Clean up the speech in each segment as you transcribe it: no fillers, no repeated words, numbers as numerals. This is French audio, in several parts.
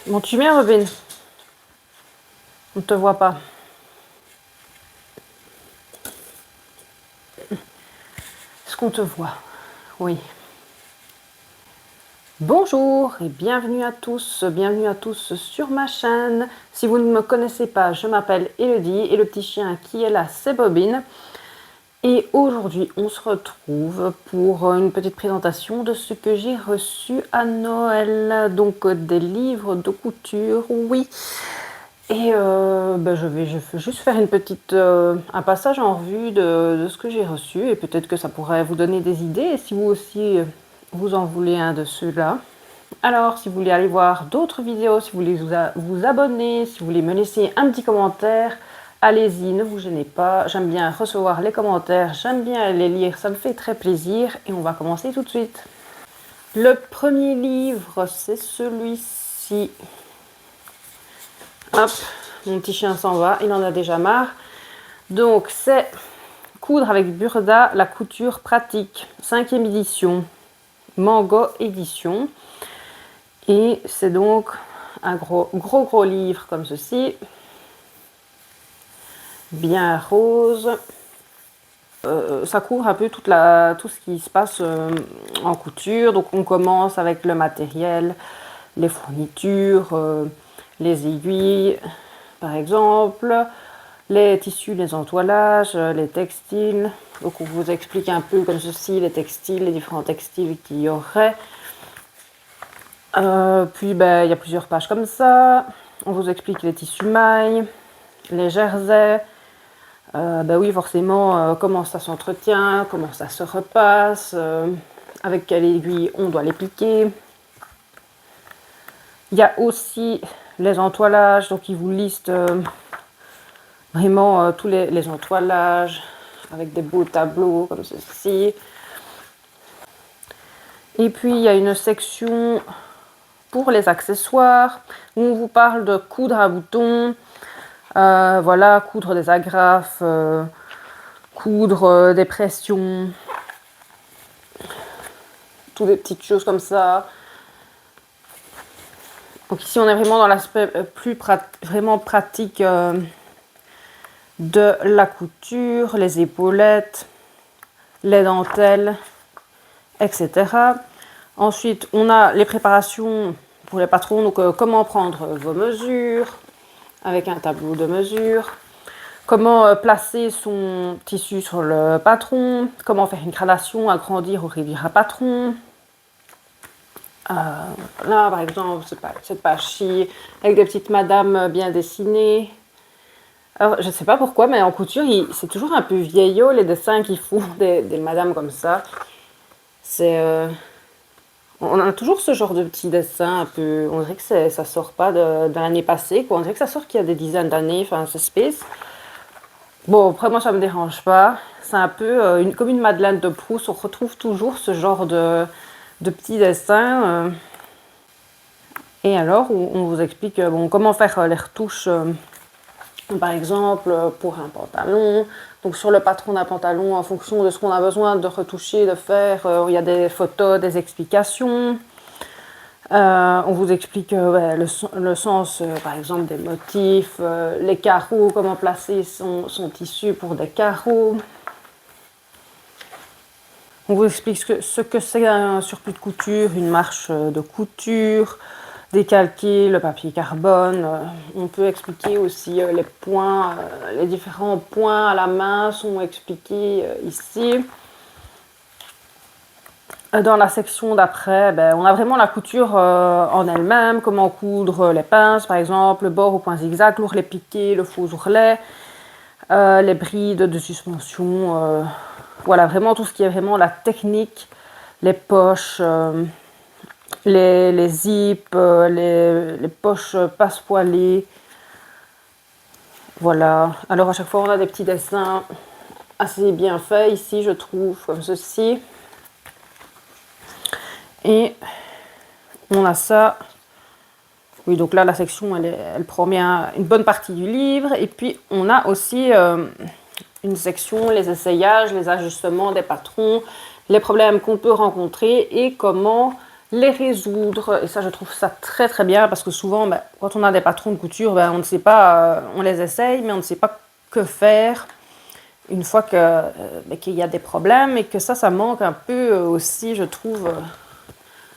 Montes-tu bien, Robin? On ne te voit pas. Est-ce qu'on te voit? Oui. Bonjour et bienvenue à tous sur ma chaîne. Si vous ne me connaissez pas, je m'appelle Elodie et le petit chien qui est là, c'est Bobine. Et aujourd'hui, on se retrouve pour une petite présentation de ce que j'ai reçu à Noël. Donc des livres de couture, oui. Et je vais juste faire un passage en revue de ce que j'ai reçu et peut-être que ça pourrait vous donner des idées et si vous aussi vous en voulez un de ceux-là. Alors, si vous voulez aller voir d'autres vidéos, si vous voulez vous abonner, si vous voulez me laisser un petit commentaire, allez-y, ne vous gênez pas. J'aime bien recevoir les commentaires, j'aime bien les lire, ça me fait très plaisir et on va commencer tout de suite. Le premier livre, c'est celui-ci. Hop, mon petit chien s'en va, il en a déjà marre. Donc, c'est Coudre avec Burda, la couture pratique, 5e édition, Mango édition. Et c'est donc un gros livre comme ceci, bien rose. Ça couvre un peu tout ce qui se passe en couture. Donc, on commence avec le matériel, les fournitures, les aiguilles, par exemple, les tissus, les entoilages, les textiles. Donc on vous explique un peu comme ceci les textiles, les différents textiles qu'il y aurait. Puis il y a plusieurs pages comme ça. On vous explique les tissus mailles, les jerseys. Oui, forcément, comment ça s'entretient, comment ça se repasse, avec quelle aiguille on doit les piquer. Il y a aussi les entoilages, donc ils vous listent vraiment tous les entoilages avec des beaux tableaux comme ceci. Et puis il y a une section pour les accessoires où on vous parle de coudre à boutons, voilà, coudre des agrafes, coudre des pressions, toutes des petites choses comme ça. Donc ici on est vraiment dans l'aspect vraiment pratique de la couture, les épaulettes, les dentelles, etc. Ensuite, on a les préparations pour les patrons, donc comment prendre vos mesures avec un tableau de mesure, comment placer son tissu sur le patron, comment faire une gradation, agrandir ou réduire un patron. Là, par exemple, cette page-ci, avec des petites madames bien dessinées. Alors, je ne sais pas pourquoi, mais en couture, c'est toujours un peu vieillot, les dessins qu'ils font des madames comme ça. On a toujours ce genre de petits dessins un peu... On dirait que ça sort pas de l'année passée, quoi. On dirait que ça sort qu'il y a des dizaines d'années, enfin, c'est space. Bon, après, moi, ça me dérange pas. C'est un peu comme une Madeleine de Proust. On retrouve toujours ce genre de petits dessins. Et alors, on vous explique comment faire les retouches... par exemple, pour un pantalon, donc sur le patron d'un pantalon, en fonction de ce qu'on a besoin de retoucher, de faire, il y a des photos, des explications. On vous explique le sens, par exemple, des motifs, les carreaux, comment placer son tissu pour des carreaux. On vous explique ce que c'est un surplus de couture, une marche de couture, décalquer le papier carbone. On peut expliquer aussi les points, les différents points à la main sont expliqués ici. Dans la section d'après, on a vraiment la couture en elle-même, comment coudre les pinces par exemple, le bord au point zigzag, l'ourlet piqué, le faux ourlet, les brides de suspension, voilà, vraiment tout ce qui est vraiment la technique, les poches, les zips, les poches passe-poilées. Voilà. Alors à chaque fois on a des petits dessins assez bien faits ici, je trouve, comme ceci. Et on a ça. Oui, donc là la section elle prend bien une bonne partie du livre. Et puis on a aussi une section, les essayages, les ajustements des patrons, les problèmes qu'on peut rencontrer et comment les résoudre. Et ça, je trouve ça très très bien parce que souvent, quand on a des patrons de couture, on ne sait pas, on les essaye, mais on ne sait pas que faire une fois qu'il y a des problèmes et que ça manque un peu aussi, je trouve,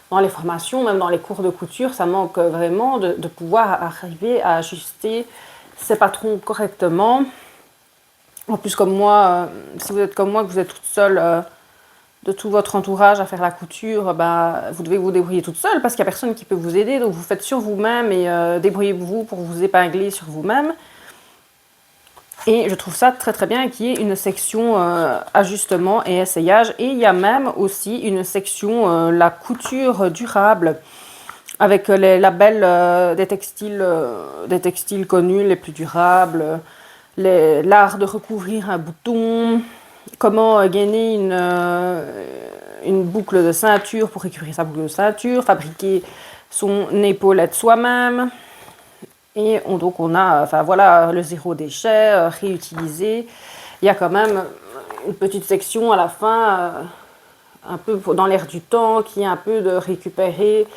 dans les formations, même dans les cours de couture, ça manque vraiment de pouvoir arriver à ajuster ces patrons correctement. En plus, comme moi, si vous êtes comme moi, que vous êtes toute seule de tout votre entourage à faire la couture, vous devez vous débrouiller toute seule parce qu'il n'y a personne qui peut vous aider. Donc vous faites sur vous-même et débrouillez-vous pour vous épingler sur vous-même. Et je trouve ça très très bien qu'il y ait une section ajustement et essayage. Et il y a même aussi une section la couture durable avec les labels des textiles connus les plus durables, l'art de recouvrir un bouton, comment gainer une boucle de ceinture pour récupérer sa boucle de ceinture, fabriquer son épaulette soi-même. Et donc on a voilà, le zéro déchet, réutilisé. Il y a quand même une petite section à la fin, un peu dans l'air du temps, qui est un peu de récupérer,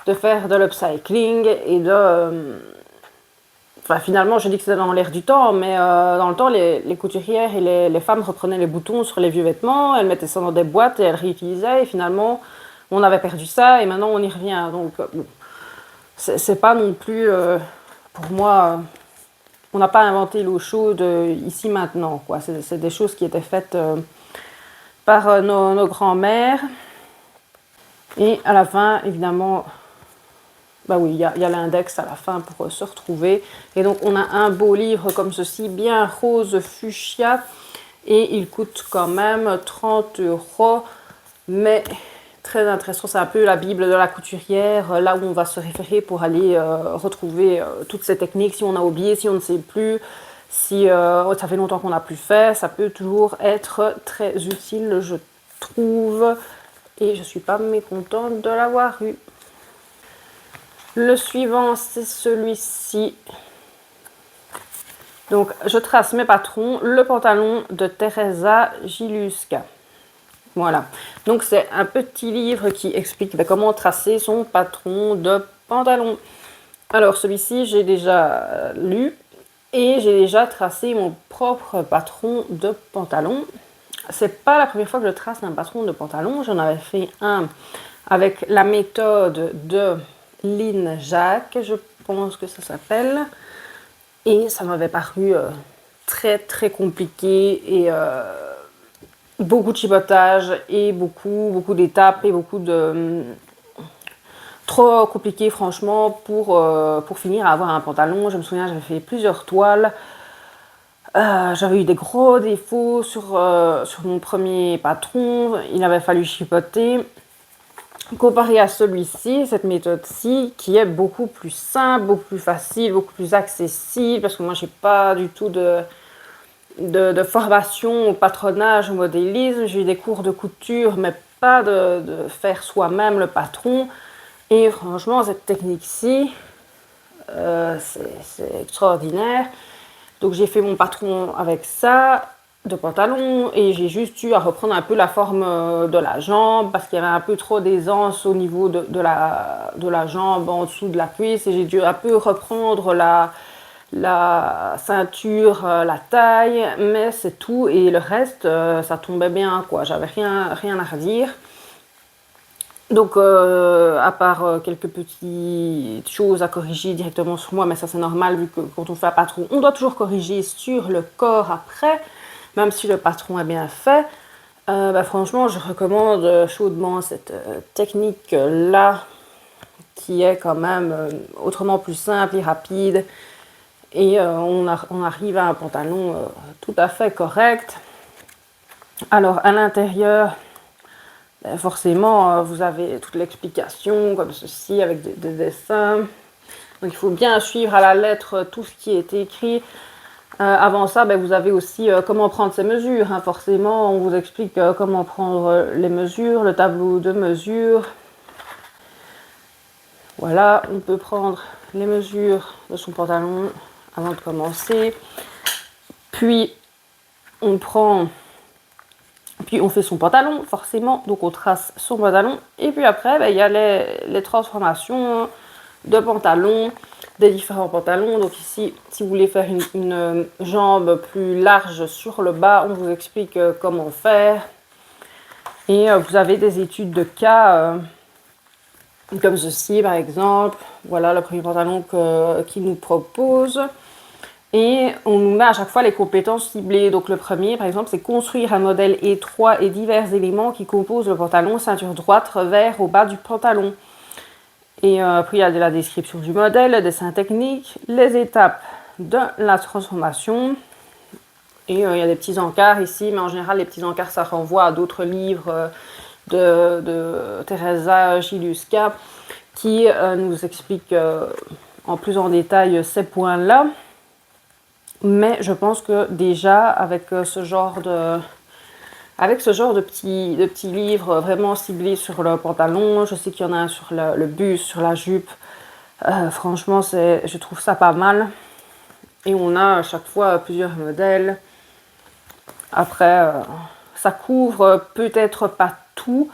de faire de l'upcycling et de... finalement, je dis que c'est dans l'air du temps, mais dans le temps, les couturières et les femmes reprenaient les boutons sur les vieux vêtements, elles mettaient ça dans des boîtes et elles réutilisaient. Et finalement, on avait perdu ça et maintenant on y revient. Donc, bon, c'est pas non plus... pour moi, on n'a pas inventé l'eau chaude ici maintenant, quoi. C'est des choses qui étaient faites par nos grands-mères. Et à la fin, évidemment, oui, il y a l'index à la fin pour se retrouver. Et donc, on a un beau livre comme ceci, bien rose fuchsia. Et il coûte quand même 30 €. Mais très intéressant, c'est un peu la Bible de la couturière, là où on va se référer pour aller retrouver toutes ces techniques. Si on a oublié, si on ne sait plus, si ça fait longtemps qu'on n'a plus fait, ça peut toujours être très utile, je trouve. Et je ne suis pas mécontente de l'avoir eu. Le suivant, c'est celui-ci. Donc, je trace mes patrons. Le pantalon de Teresa Giluska. Voilà, donc c'est un petit livre qui explique comment tracer son patron de pantalon. Alors celui-ci, j'ai déjà lu et j'ai déjà tracé mon propre patron de pantalon. C'est pas la première fois que je trace un patron de pantalon, j'en avais fait un avec la méthode de Lynn Jacques, je pense que ça s'appelle. Et ça m'avait paru très très compliqué et... beaucoup de chipotage et beaucoup d'étapes et beaucoup de... trop compliqué franchement pour finir à avoir un pantalon. Je me souviens, j'avais fait plusieurs toiles. J'avais eu des gros défauts sur mon premier patron. Il avait fallu chipoter. Comparé à celui-ci, cette méthode-ci, qui est beaucoup plus simple, beaucoup plus facile, beaucoup plus accessible, parce que moi, j'ai pas du tout de formation au patronage, au modélisme. J'ai eu des cours de couture, mais pas de faire soi-même le patron. Et franchement, cette technique-ci, c'est extraordinaire. Donc j'ai fait mon patron avec ça, de pantalon, et j'ai juste eu à reprendre un peu la forme de la jambe, parce qu'il y avait un peu trop d'aisance au niveau de la jambe, en dessous de la cuisse, et j'ai dû un peu reprendre la ceinture, la taille, mais c'est tout. Et le reste, ça tombait bien, quoi. J'avais rien à redire. Donc, à part quelques petites choses à corriger directement sur moi, mais ça c'est normal, vu que quand on fait un patron, on doit toujours corriger sur le corps après, même si le patron est bien fait. Franchement, je recommande chaudement cette technique-là, qui est quand même autrement plus simple et rapide. Et on arrive à un pantalon tout à fait correct. Alors à l'intérieur, forcément, vous avez toute l'explication comme ceci avec des dessins. Donc il faut bien suivre à la lettre tout ce qui est écrit. Avant ça, vous avez aussi comment prendre ces mesures. Forcément, on vous explique comment prendre les mesures, le tableau de mesures. Voilà, on peut prendre les mesures de son pantalon avant de commencer. Puis puis on fait son pantalon, forcément, donc on trace son pantalon. Et puis après, ben, il y a les transformations de pantalons, des différents pantalons. Donc ici, si vous voulez faire une jambe plus large sur le bas, on vous explique comment faire. Et vous avez des études de cas comme ceci par exemple. Voilà le premier pantalon qu'il nous propose. Et on nous met à chaque fois les compétences ciblées. Donc le premier par exemple c'est construire un modèle étroit et divers éléments qui composent le pantalon, ceinture droite, revers au bas du pantalon. Et après il y a de la description du modèle, le dessin technique, les étapes de la transformation. Et il y a des petits encarts ici, mais en général les petits encarts ça renvoie à d'autres livres de Teresa Giluska qui nous explique en plus en détail ces points-là. Mais je pense que déjà avec ce genre de petits livres vraiment ciblés sur le pantalon, je sais qu'il y en a un sur le buste, sur la jupe, franchement je trouve ça pas mal. Et on a à chaque fois plusieurs modèles. Après, ça couvre peut-être pas tout,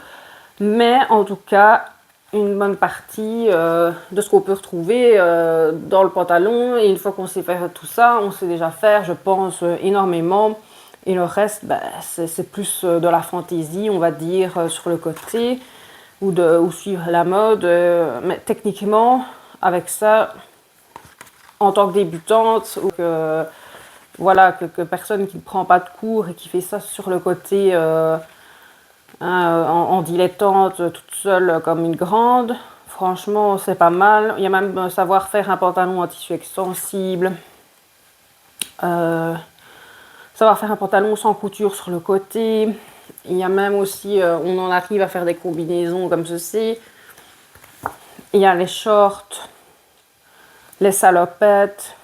mais en tout cas une bonne partie de ce qu'on peut retrouver dans le pantalon. Et une fois qu'on sait faire tout ça, on sait déjà faire, je pense, énormément. Et le reste, ben, c'est plus de la fantaisie, on va dire, sur le côté, ou suivre la mode. Mais techniquement, avec ça, en tant que débutante, ou que, voilà, que personne qui ne prend pas de cours et qui fait ça sur le côté en dilettante, toute seule comme une grande, franchement, c'est pas mal. Il y a même savoir faire un pantalon en tissu extensible. Savoir faire un pantalon sans couture sur le côté. Il y a même aussi, on en arrive à faire des combinaisons comme ceci. Il y a les shorts, les salopettes.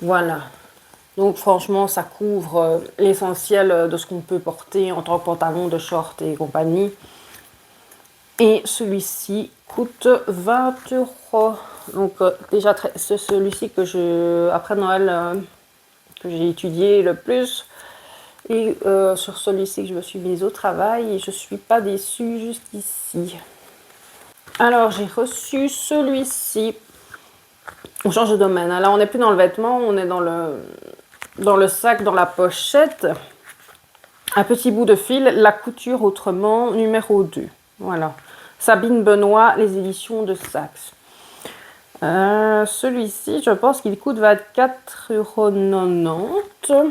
Voilà. Donc franchement, ça couvre l'essentiel de ce qu'on peut porter en tant que pantalon, de short et compagnie. Et celui-ci coûte 20 €. Donc déjà, c'est celui-ci que après Noël, que j'ai étudié le plus. Et sur celui-ci que je me suis mise au travail et je suis pas déçue juste ici. Alors j'ai reçu celui-ci. On change de domaine. Là on n'est plus dans le vêtement, on est dans le sac, dans la pochette. Un petit bout de fil, la couture autrement, numéro 2. Voilà. Sabine Benoît, les éditions de Saxe. Celui-ci, je pense qu'il coûte 24,90 €.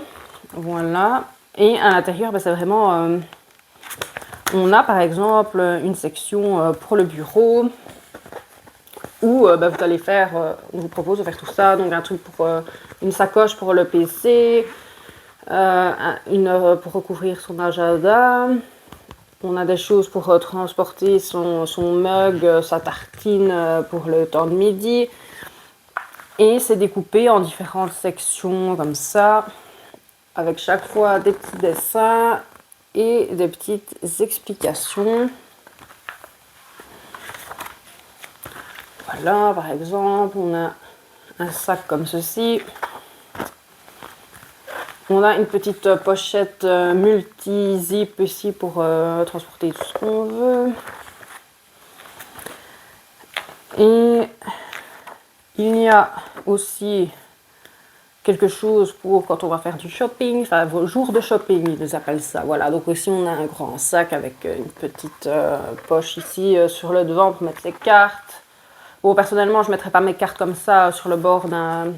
Voilà. Et à l'intérieur, ben, c'est vraiment... on a par exemple une section pour le bureau où ben, vous allez faire... on vous propose de faire tout ça. Donc un truc pour une sacoche pour le PC, pour recouvrir son agenda. On a des choses pour transporter son mug, sa tartine pour le temps de midi. Et c'est découpé en différentes sections comme ça, avec chaque fois des petits dessins et des petites explications. Voilà, par exemple, on a un sac comme ceci. On a une petite pochette multi-zip ici pour transporter tout ce qu'on veut. Et il y a aussi quelque chose pour quand on va faire du shopping, enfin vos jours de shopping, ils appellent ça. Voilà, donc aussi on a un grand sac avec une petite poche ici sur le devant pour mettre les cartes. Bon, personnellement, je ne mettrais pas mes cartes comme ça sur le bord d'un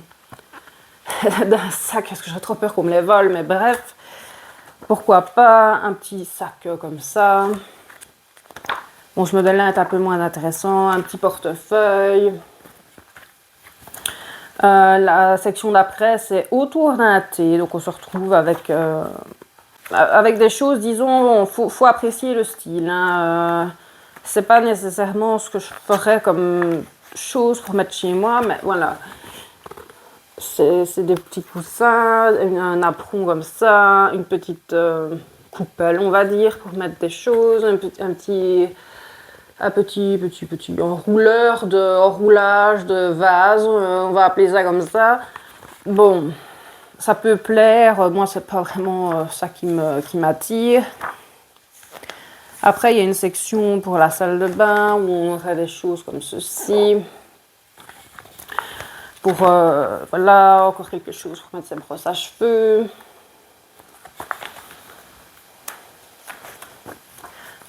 sac parce que j'ai trop peur qu'on me les vole, mais bref, pourquoi pas un petit sac comme ça. Bon, ce modèle-là est un peu moins intéressant, un petit portefeuille. La section d'après, c'est autour d'un thé, donc on se retrouve avec des choses, disons, faut apprécier le style. Hein. C'est pas nécessairement ce que je ferais comme chose pour mettre chez moi, mais voilà. C'est des petits coussins, un apron comme ça, une petite coupelle, on va dire, pour mettre des choses, un petit enroulage de vase, on va appeler ça comme ça. Bon, ça peut plaire. Moi, c'est pas vraiment ça qui m'attire. Après, il y a une section pour la salle de bain où on aurait des choses comme ceci. Pour, voilà, encore quelque chose pour mettre ses brosses à cheveux.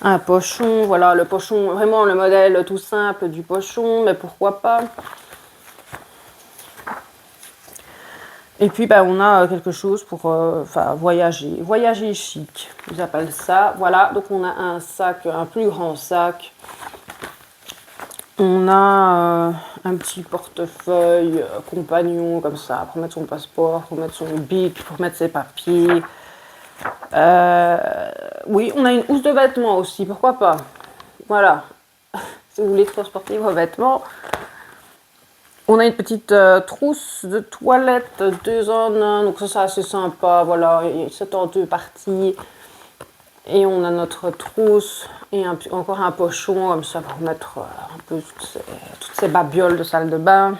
Un pochon, voilà, le pochon, vraiment le modèle tout simple du pochon, mais pourquoi pas. Et puis, ben, on a quelque chose pour voyager chic, ils appellent ça. Voilà, donc on a un sac, un plus grand sac. On a un petit portefeuille compagnon, comme ça, pour mettre son passeport, pour mettre son bic, pour mettre ses papiers. Oui, on a une housse de vêtements aussi, pourquoi pas. Voilà, si vous voulez transporter vos vêtements. On a une petite trousse de toilette 2 en 1, donc ça c'est assez sympa, voilà, c'est en 2 parties. Et on a notre trousse et encore un pochon comme ça pour mettre un peu toutes ces babioles de salle de bain.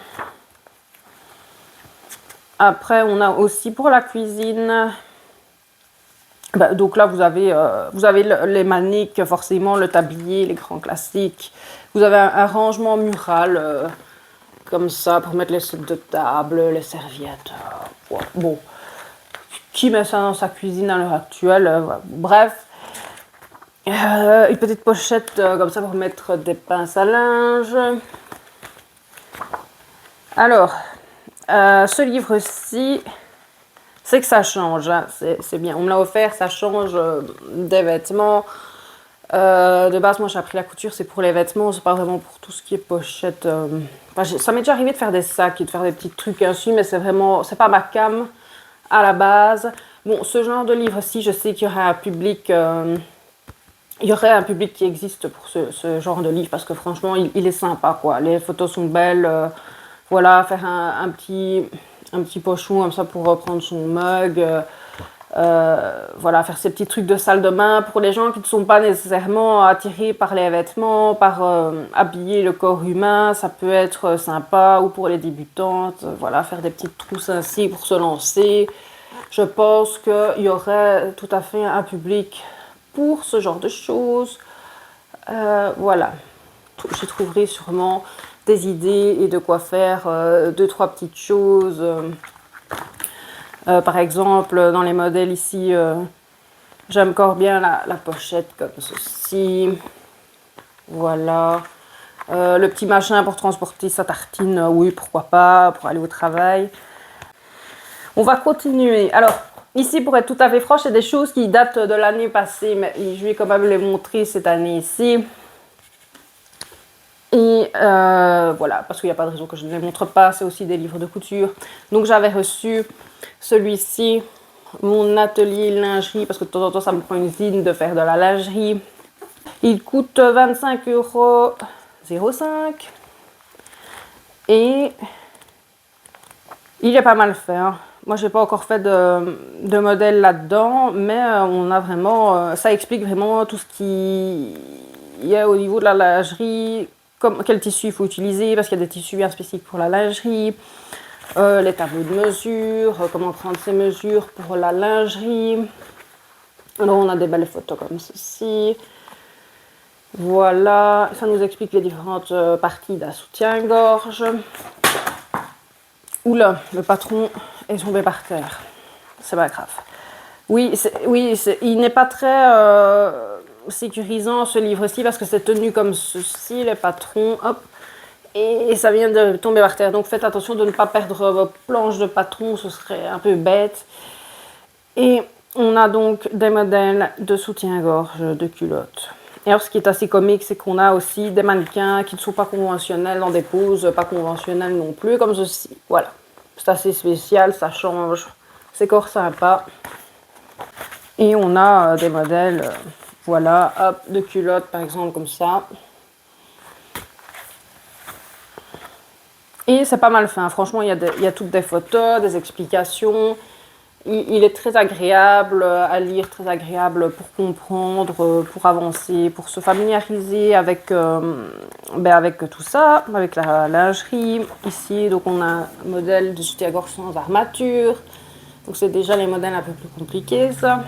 Après on a aussi pour la cuisine, donc là vous avez les maniques, forcément le tablier, les grands classiques. Vous avez un rangement mural comme ça pour mettre les sets de table, les serviettes. Bon, qui met ça dans sa cuisine à l'heure actuelle, bref. Une petite pochette comme ça pour mettre des pinces à linge. Alors, ce livre-ci, c'est que ça change, hein, c'est bien. On me l'a offert, ça change des vêtements. De base, moi j'ai appris la couture, c'est pour les vêtements, c'est pas vraiment pour tout ce qui est pochette. Ça m'est déjà arrivé de faire des sacs et de faire des petits trucs ainsi, mais c'est pas ma came à la base. Bon, ce genre de livre-ci, je sais qu'il y aurait un public. Il y aurait un public qui existe pour ce genre de livre parce que franchement, il est sympa, quoi. Les photos sont belles. Voilà, faire un petit pochon comme ça pour reprendre son mug. Voilà, faire ces petits trucs de salle de bain pour les gens qui ne sont pas nécessairement attirés par les vêtements, par habiller le corps humain. Ça peut être sympa, ou pour les débutantes. Voilà, faire des petites trousses ainsi pour se lancer. Je pense qu'il y aurait tout à fait un public pour ce genre de choses. Voilà, j'y trouverai sûrement des idées et de quoi faire 2-3 petites choses. Par exemple, dans les modèles ici, j'aime encore bien la pochette comme ceci. Voilà. Le petit machin pour transporter sa tartine, oui, pourquoi pas, pour aller au travail. On va continuer. Alors, ici, pour être tout à fait franche, c'est des choses qui datent de l'année passée, mais je vais quand même les montrer cette année ici. Et voilà, parce qu'il n'y a pas de raison que je ne les montre pas, c'est aussi des livres de couture. Donc j'avais reçu celui-ci, mon atelier lingerie, parce que de temps en temps ça me prend une zine de faire de la lingerie. Il coûte 25,05 €. Et il est pas mal fait, hein. Moi, j'ai pas encore fait de modèle là-dedans, mais on a vraiment, ça explique vraiment tout ce qui y a au niveau de la lingerie, quel tissu il faut utiliser, parce qu'il y a des tissus bien spécifiques pour la lingerie, les tableaux de mesure, comment prendre ses mesures pour la lingerie. Alors, on a des belles photos comme ceci. Voilà, ça nous explique les différentes parties d'un soutien-gorge. Oula, le patron est tombé par terre. C'est pas grave. Oui, il n'est pas très sécurisant ce livre-ci parce que c'est tenu comme ceci, les patrons. Hop, et ça vient de tomber par terre. Donc faites attention de ne pas perdre vos planches de patron, ce serait un peu bête. Et on a donc des modèles de soutien-gorge, de culottes. Et alors ce qui est assez comique, c'est qu'on a aussi des mannequins qui ne sont pas conventionnels, dans des poses pas conventionnelles non plus, comme ceci. Voilà, c'est assez spécial, ça change, c'est encore sympa. Et on a des modèles, voilà, hop, de culottes par exemple comme ça. Et c'est pas mal fait, hein. Franchement, il y a toutes des photos, des explications. Il est très agréable à lire, très agréable pour comprendre, pour avancer, pour se familiariser avec, avec tout ça, avec la lingerie. Ici, donc on a un modèle de soutien-gorge sans armature. Donc c'est déjà les modèles un peu plus compliqués, ça.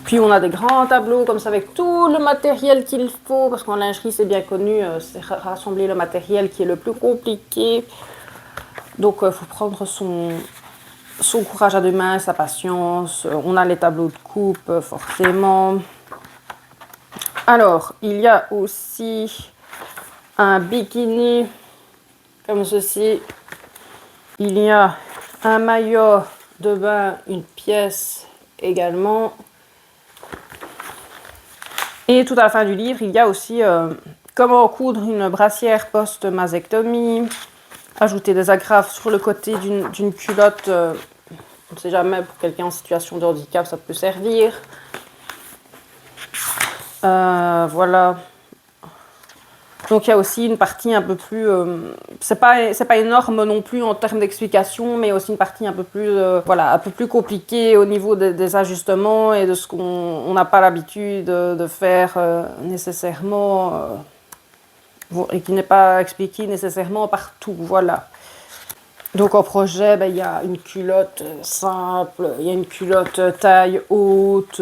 Puis on a des grands tableaux comme ça avec tout le matériel qu'il faut, parce qu'en lingerie c'est bien connu, c'est rassembler le matériel qui est le plus compliqué. Donc il faut prendre son courage à deux mains, sa patience. On a les tableaux de coupe forcément. Alors il y a aussi un bikini comme ceci. Il y a un maillot de bain, une pièce également. Et tout à la fin du livre, il y a aussi comment coudre une brassière post-mastectomie, ajouter des agrafes sur le côté d'une culotte, on ne sait jamais, pour quelqu'un en situation de handicap, ça peut servir. Voilà. Donc il y a aussi une partie un peu plus, c'est pas énorme non plus en termes d'explication, mais aussi une partie un peu plus, voilà, un peu plus compliquée au niveau des ajustements et de ce qu'on n'a pas l'habitude de faire nécessairement, et qui n'est pas expliqué nécessairement partout, voilà. Donc en projet, ben, il y a une culotte simple, il y a une culotte taille haute,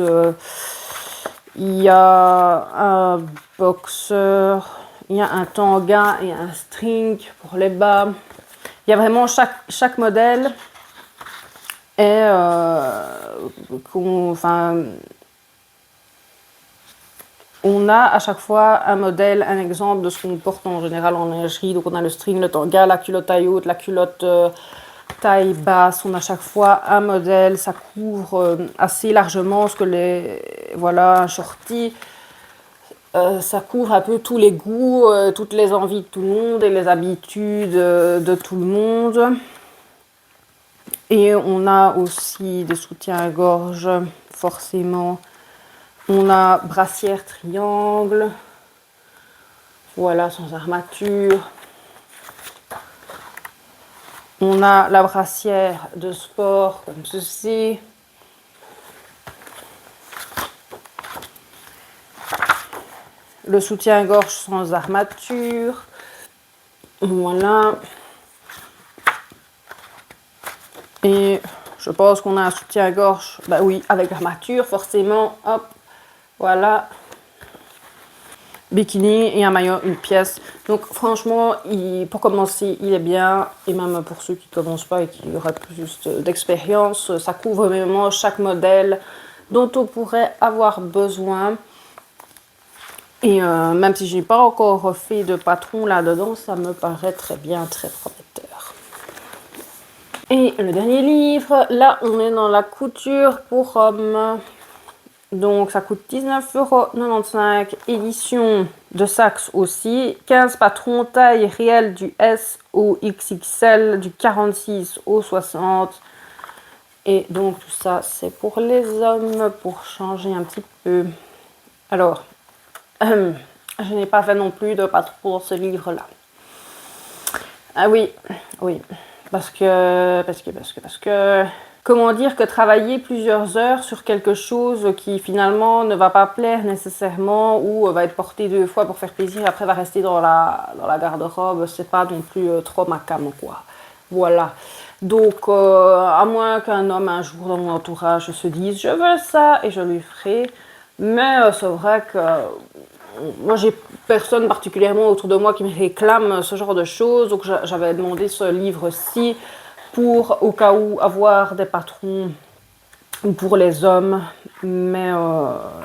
il y a un boxeur. Il y a un tanga et un string pour les bas. Il y a vraiment chaque modèle est on a à chaque fois un modèle, un exemple de ce qu'on porte en général en lingerie. Donc on a le string, le tanga, la culotte taille haute, la culotte taille basse. On a à chaque fois un modèle, ça couvre assez largement ce que voilà, un shorty. Ça couvre un peu tous les goûts, toutes les envies de tout le monde et les habitudes de tout le monde. Et on a aussi des soutiens-gorge, forcément. On a brassière triangle. Voilà, sans armature. On a la brassière de sport, comme ceci. Le soutien-gorge sans armature. Voilà. Et je pense qu'on a un soutien-gorge, bah oui, avec armature, forcément. Hop, voilà. Bikini et un maillot, une pièce. Donc franchement, pour commencer, il est bien. Et même pour ceux qui ne commencent pas et qui auraient plus d'expérience, ça couvre vraiment chaque modèle dont on pourrait avoir besoin. Et même si je n'ai pas encore fait de patron là-dedans, ça me paraît très bien, très prometteur. Et le dernier livre, là on est dans la couture pour hommes. Donc ça coûte 19,95 €, édition de Saxe aussi. 15 patrons, taille réelle du S au XXL, du 46 au 60. Et donc tout ça c'est pour les hommes, pour changer un petit peu. Alors, je n'ai pas fait non plus de patron pour ce livre-là. Ah oui, oui. Parce que, comment dire que travailler plusieurs heures sur quelque chose qui finalement ne va pas plaire nécessairement ou va être porté 2 fois pour faire plaisir et après va rester dans la garde-robe, c'est pas non plus trop ma came, quoi. Voilà. Donc, à moins qu'un homme un jour dans mon entourage se dise je veux ça et je lui ferai. Mais c'est vrai que moi j'ai personne particulièrement autour de moi qui me réclame ce genre de choses, donc j'avais demandé ce livre-ci pour au cas où avoir des patrons pour les hommes, mais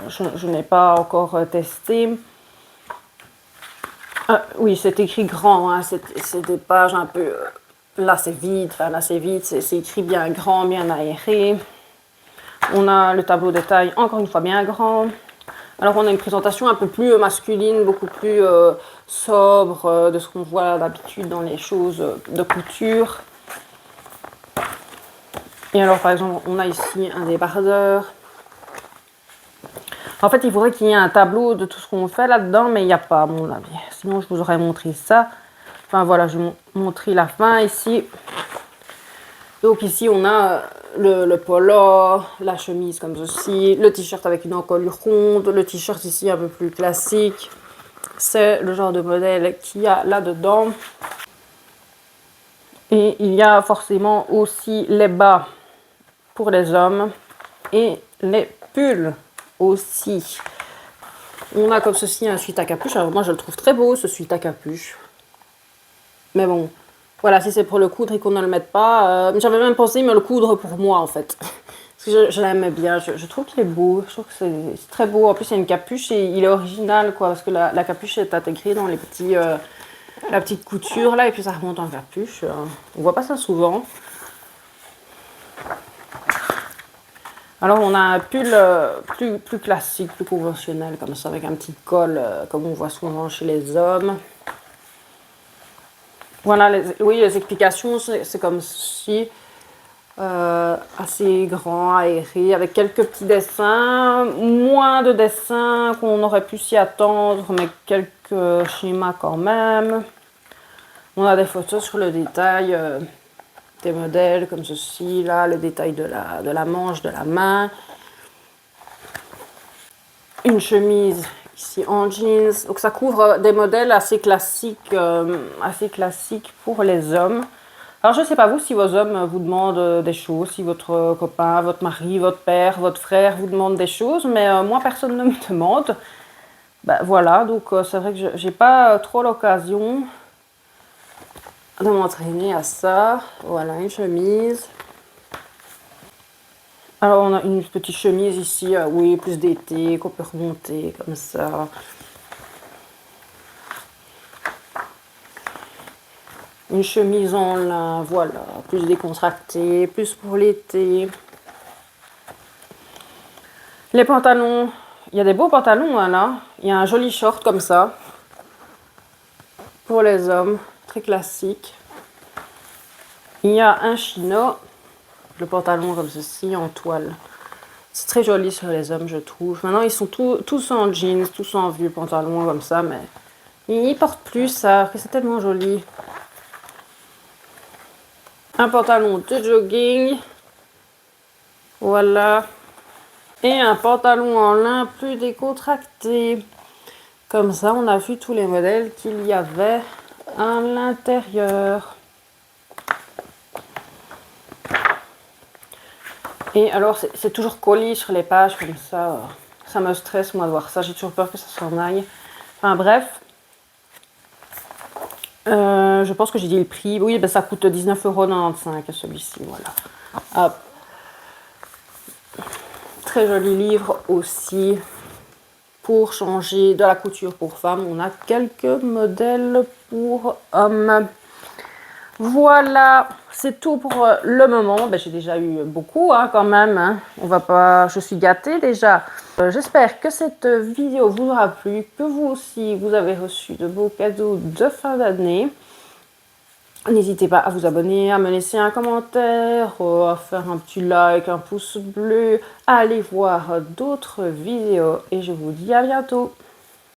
je n'ai pas encore testé. Oui, c'est écrit grand, hein, c'est des pages un peu, là c'est vide, c'est écrit bien grand, bien aéré. On a le tableau de taille encore une fois bien grand. Alors on a une présentation un peu plus masculine, beaucoup plus sobre de ce qu'on voit d'habitude dans les choses de couture. Et alors par exemple on a ici un débardeur. En fait il faudrait qu'il y ait un tableau de tout ce qu'on fait là-dedans, mais il n'y a pas à mon avis. Sinon je vous aurais montré ça. Enfin voilà, je vais montrer la fin ici. Donc ici on a le polo, la chemise comme ceci, le t-shirt avec une encolure ronde, le t-shirt ici un peu plus classique. C'est le genre de modèle qu'il y a là-dedans. Et il y a forcément aussi les bas pour les hommes et les pulls aussi. On a comme ceci un sweat à capuche. Alors moi je le trouve très beau ce sweat à capuche. Mais bon, voilà, si c'est pour le coudre et qu'on ne le mette pas. J'avais même pensé me le coudre pour moi en fait. Parce que je l'aimais bien, je trouve qu'il est beau, je trouve que c'est très beau. En plus il y a une capuche et il est original quoi. Parce que la capuche est intégrée dans les petits, la petite couture là et puis ça remonte en capuche. On voit pas ça souvent. Alors on a un pull plus classique, plus conventionnel comme ça avec un petit col comme on voit souvent chez les hommes. Voilà, oui, les explications, c'est comme ceci. Assez grand, aéré, avec quelques petits dessins. Moins de dessins qu'on aurait pu s'y attendre, mais quelques schémas quand même. On a des photos sur le détail des modèles, comme ceci, là, le détail de la manche, de la main. Une chemise ici en jeans. Donc ça couvre des modèles assez classiques pour les hommes. Alors je ne sais pas vous si vos hommes vous demandent des choses, si votre copain, votre mari, votre père, votre frère vous demandent des choses, mais moi personne ne me demande. Ben, voilà, donc c'est vrai que j'ai pas trop l'occasion de m'entraîner à ça. Voilà, une chemise. Alors on a une petite chemise ici, oui, plus d'été, qu'on peut remonter comme ça. Une chemise en lin, voilà, plus décontractée, plus pour l'été. Les pantalons, il y a des beaux pantalons hein, là. Il y a un joli short comme ça. Pour les hommes, très classique. Il y a un chino, le pantalon comme ceci en toile. C'est très joli sur les hommes je trouve. Maintenant ils sont tous en jeans, tous en vieux pantalons comme ça, mais ils portent plus ça, que c'est tellement joli. Un pantalon de jogging. Voilà. Et un pantalon en lin plus décontracté. Comme ça, on a vu tous les modèles qu'il y avait à l'intérieur. Et alors, c'est toujours collé sur les pages comme ça. Ça me stresse, moi, de voir ça. J'ai toujours peur que ça s'en aille. Enfin, bref. Je pense que j'ai dit le prix. Oui, ben, ça coûte 19,95 € celui-ci. Voilà. Hop. Très joli livre aussi. Pour changer de la couture pour femmes, on a quelques modèles pour hommes. Voilà, c'est tout pour le moment. Ben, j'ai déjà eu beaucoup hein, quand même. Hein. On va pas, je suis gâtée déjà. J'espère que cette vidéo vous aura plu, que vous aussi vous avez reçu de beaux cadeaux de fin d'année. N'hésitez pas à vous abonner, à me laisser un commentaire, à faire un petit like, un pouce bleu, à aller voir d'autres vidéos et je vous dis à bientôt.